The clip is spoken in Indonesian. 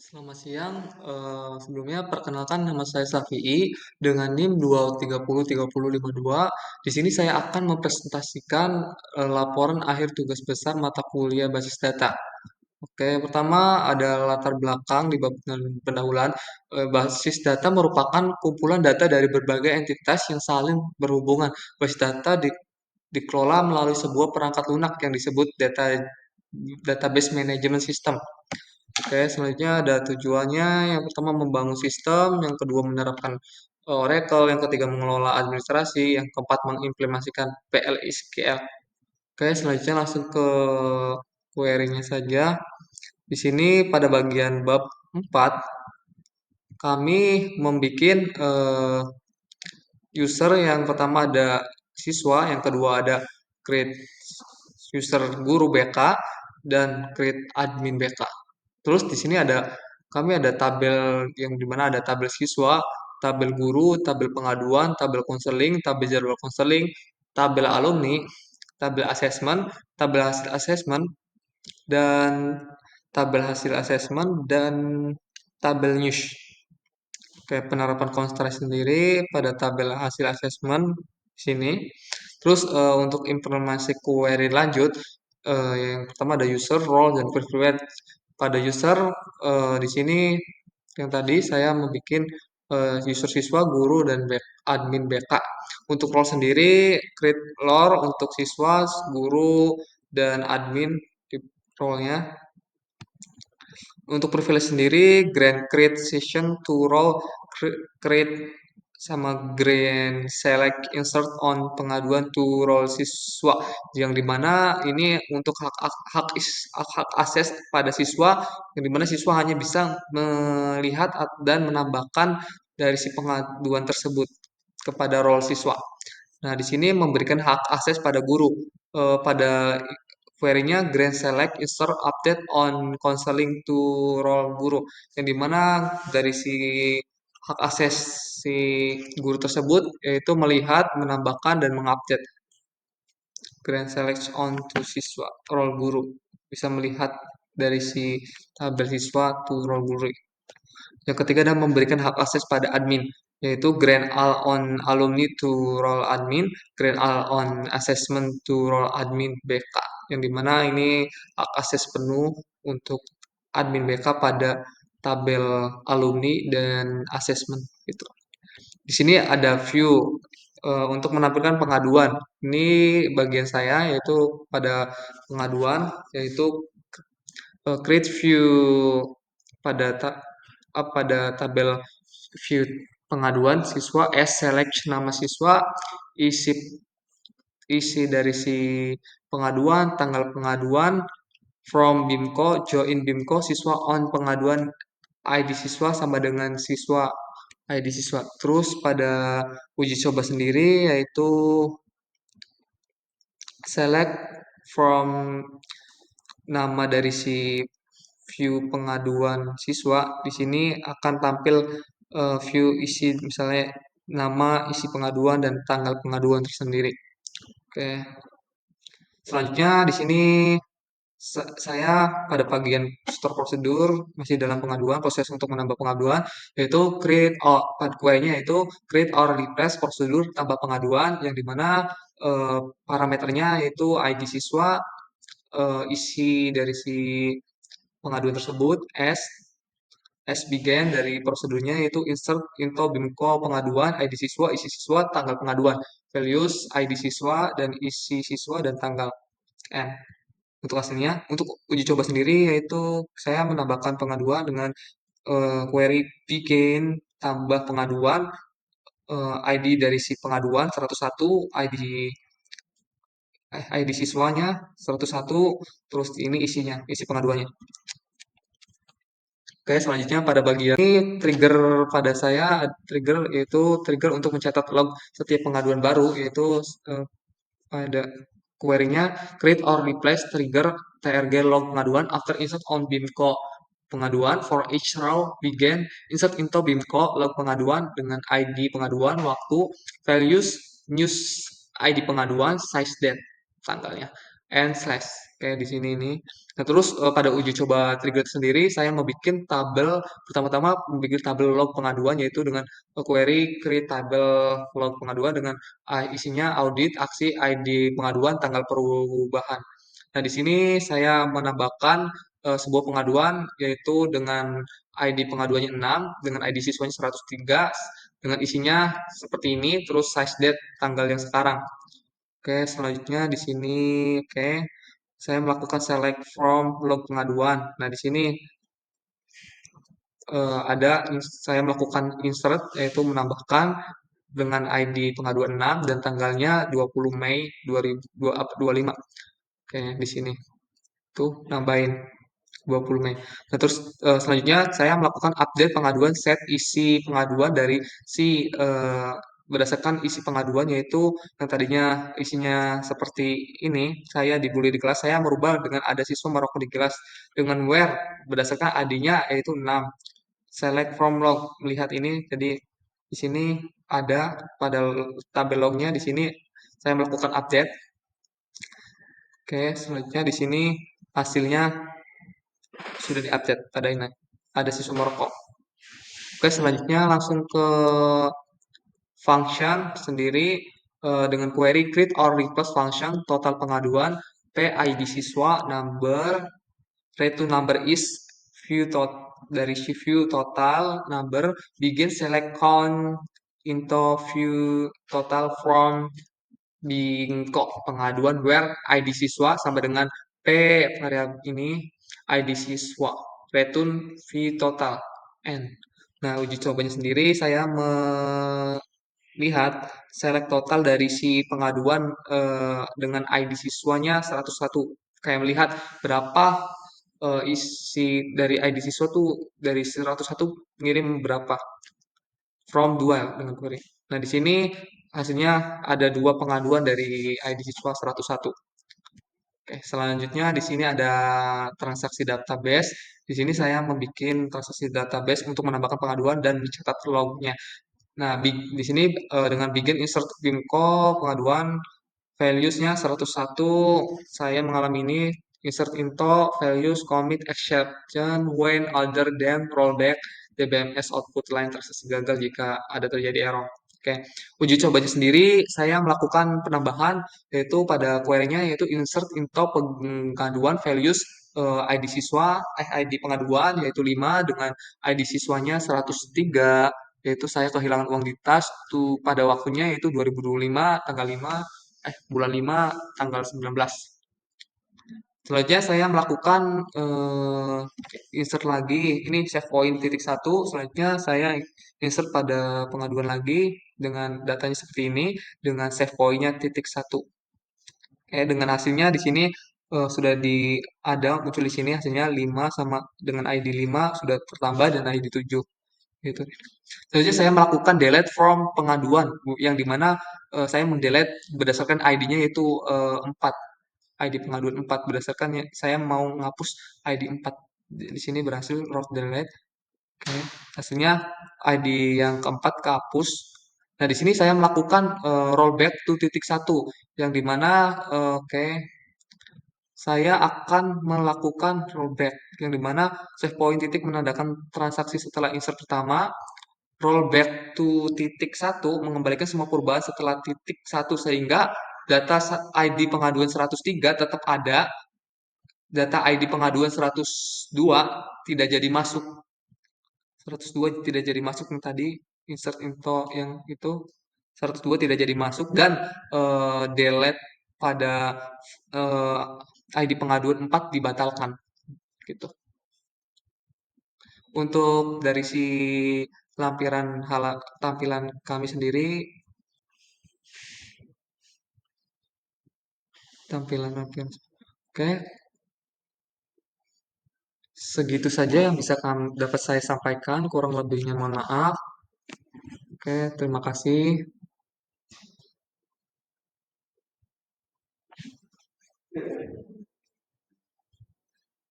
Selamat siang, sebelumnya perkenalkan nama saya Safi'i dengan NIM 2303052. Di sini saya akan mempresentasikan laporan akhir tugas besar mata kuliah basis data. Oke, pertama ada latar belakang di bab pendahuluan. Basis data merupakan kumpulan data dari berbagai entitas yang saling berhubungan. Basis data dikelola melalui sebuah perangkat lunak yang disebut database management system. Oke, selanjutnya ada tujuannya. Yang pertama membangun sistem, yang kedua menerapkan Oracle, yang ketiga mengelola administrasi, yang keempat mengimplementasikan PLSQL. Oke, selanjutnya langsung ke query-nya saja. Di sini pada bagian bab 4 kami membuat user yang pertama ada siswa, yang kedua ada create user guru BK dan create admin BK. Terus di sini kami ada tabel yang dimana ada tabel siswa, tabel guru, tabel pengaduan, tabel konseling, tabel jadwal konseling, tabel alumni, tabel asesmen, tabel hasil asesmen, dan tabel hasil asesmen dan tabel news. Oke, penerapan konstruksi sendiri pada tabel hasil asesmen di sini. Terus untuk informasi query lanjut, yang pertama ada user, role, dan privilege. Pada user di sini yang tadi saya membuat user siswa, guru, dan admin BK. Untuk role sendiri, create role untuk siswa, guru, dan admin di role-nya. Untuk privilege sendiri, grant create session to role create sama grant select insert on pengaduan to role siswa, yang dimana ini untuk hak akses pada siswa, yang dimana siswa hanya bisa melihat dan menambahkan dari si pengaduan tersebut kepada role siswa. Nah, di sini memberikan hak akses pada guru. Pada query-nya grant select insert update on counseling to role guru, yang dimana dari si hak akses si guru tersebut yaitu melihat, menambahkan, dan mengupdate. Grant select on to siswa role guru, bisa melihat dari si tabel siswa to role guru. Yang ketiga adalah memberikan hak akses pada admin, yaitu grant all on alumni to role admin, grant all on assessment to role admin BK, yang dimana ini hak akses penuh untuk admin BK pada tabel alumni dan assessment gitu. Di sini ada view untuk menampilkan pengaduan. Ini bagian saya yaitu pada pengaduan, yaitu create view pada pada tabel view pengaduan siswa, select nama siswa, isi isi dari si pengaduan, tanggal pengaduan, from BIMKO, join BIMKO, siswa on pengaduan, ID siswa sama dengan siswa, ID siswa. Terus pada uji coba sendiri yaitu select from nama dari si view pengaduan siswa. Di sini akan tampil view isi misalnya nama, isi pengaduan, dan tanggal pengaduan tersendiri. Oke. Selanjutnya di sini saya pada bagian store prosedur masih dalam pengaduan, proses untuk menambah pengaduan, yaitu create or pada query-nya yaitu create or replace prosedur tambah pengaduan, yang dimana parameternya yaitu ID siswa, isi dari si pengaduan tersebut, as began dari prosedurnya yaitu insert info BIMKO pengaduan, ID siswa, isi siswa, tanggal pengaduan, values, ID siswa, dan isi siswa, dan tanggal N. Untuk hasilnya, untuk uji coba sendiri yaitu saya menambahkan pengaduan dengan query begin tambah pengaduan, ID dari si pengaduan 101, ID siswanya 101, terus ini isi pengaduannya. Oke, selanjutnya pada bagian ini trigger pada saya, trigger yaitu trigger untuk mencatat log setiap pengaduan baru, yaitu pada query-nya create or replace trigger trg log pengaduan after insert on BIMKO pengaduan for each row begin insert into BIMKO log pengaduan dengan ID pengaduan, waktu, values, news, ID pengaduan, size date, tanggalnya, and slash. kayak di sini nih. Nah, terus pada uji coba trigger sendiri, saya mau bikin tabel, pertama-tama bikin tabel log pengaduan, yaitu dengan query create tabel log pengaduan dengan isinya audit, aksi, ID pengaduan, tanggal perubahan. Nah, di sini saya menambahkan sebuah pengaduan, yaitu dengan ID pengaduannya 6, dengan ID siswanya 103, dengan isinya seperti ini, terus size date tanggal yang sekarang. Oke, selanjutnya di sini, oke, saya melakukan select from log pengaduan. Nah, di sini saya melakukan insert, yaitu menambahkan dengan ID pengaduan 6 dan tanggalnya 20 Mei 2025. Oke, di sini tuh nambahin 20 Mei. Nah, terus selanjutnya saya melakukan update pengaduan set isi pengaduan dari si berdasarkan isi pengaduan, yaitu yang tadinya isinya seperti ini, saya dibully di kelas, saya merubah dengan ada siswa merokok di kelas dengan where berdasarkan ID-nya yaitu 6. Select from log, melihat ini, jadi di sini ada pada tabel lognya, di sini saya melakukan update. Oke, selanjutnya di sini hasilnya sudah diupdate, ada ini, ada siswa merokok. Oke, selanjutnya langsung ke function sendiri, dengan query create or request function total pengaduan PID siswa number return number is view dari si view total number begin select count into view total from Bingko pengaduan where ID siswa sama dengan P variabel ini ID siswa return fee total N. Nah, uji cobanya sendiri saya melihat select total dari si pengaduan dengan ID siswanya 101. Kayak melihat berapa isi dari ID siswa tuh dari 101 ngirim berapa from 2 dengan query. Nah, di sini hasilnya ada dua pengaduan dari ID siswa 101. Oke, selanjutnya di sini ada transaksi database. Di sini saya membuat transaksi database untuk menambahkan pengaduan dan mencatat lognya. Nah, di sini dengan begin insert Bimco pengaduan values-nya 101, saya mengalami ini insert into values commit exception when other than rollback DBMS output line transaksi gagal jika ada terjadi error. Oke, uji cobanya sendiri saya melakukan penambahan yaitu pada query-nya yaitu insert into pengaduan values ID siswa, ID pengaduan yaitu 5 dengan ID siswanya 103, yaitu saya kehilangan uang di tas tuh pada waktunya yaitu 2025 tanggal 5 bulan 5 tanggal 19. Selanjutnya saya melakukan insert lagi. Ini save point titik satu. Selanjutnya saya insert pada pengaduan lagi dengan datanya seperti ini dengan save pointnya titik satu. Dengan hasilnya di sini sudah ada muncul di sini hasilnya 5 sama dengan ID 5 sudah tertambah dan ID 7 gitu. Selanjutnya saya melakukan delete from pengaduan yang dimana saya mendelete berdasarkan ID-nya yaitu 4. ID pengaduan 4 berdasarkan saya mau menghapus ID 4. Di sini berhasil rough delete. Oke, hasilnya ID yang keempat kehapus. Nah, di sini saya melakukan rollback to titik satu yang dimana oke, saya akan melakukan rollback yang dimana save point titik menandakan transaksi setelah insert pertama, rollback to titik satu mengembalikan semua perubahan setelah titik satu sehingga data ID pengaduan 103 tetap ada, data ID pengaduan 102 tidak jadi masuk. 102 tidak jadi masuk yang tadi insert info yang itu 102 tidak jadi masuk dan delete pada eh, ID pengaduan 4 dibatalkan gitu. Untuk dari si tampilan kami sendiri, tampilan. Oke, segitu saja yang bisa dapat saya sampaikan. Kurang lebihnya mohon maaf. Oke, terima kasih.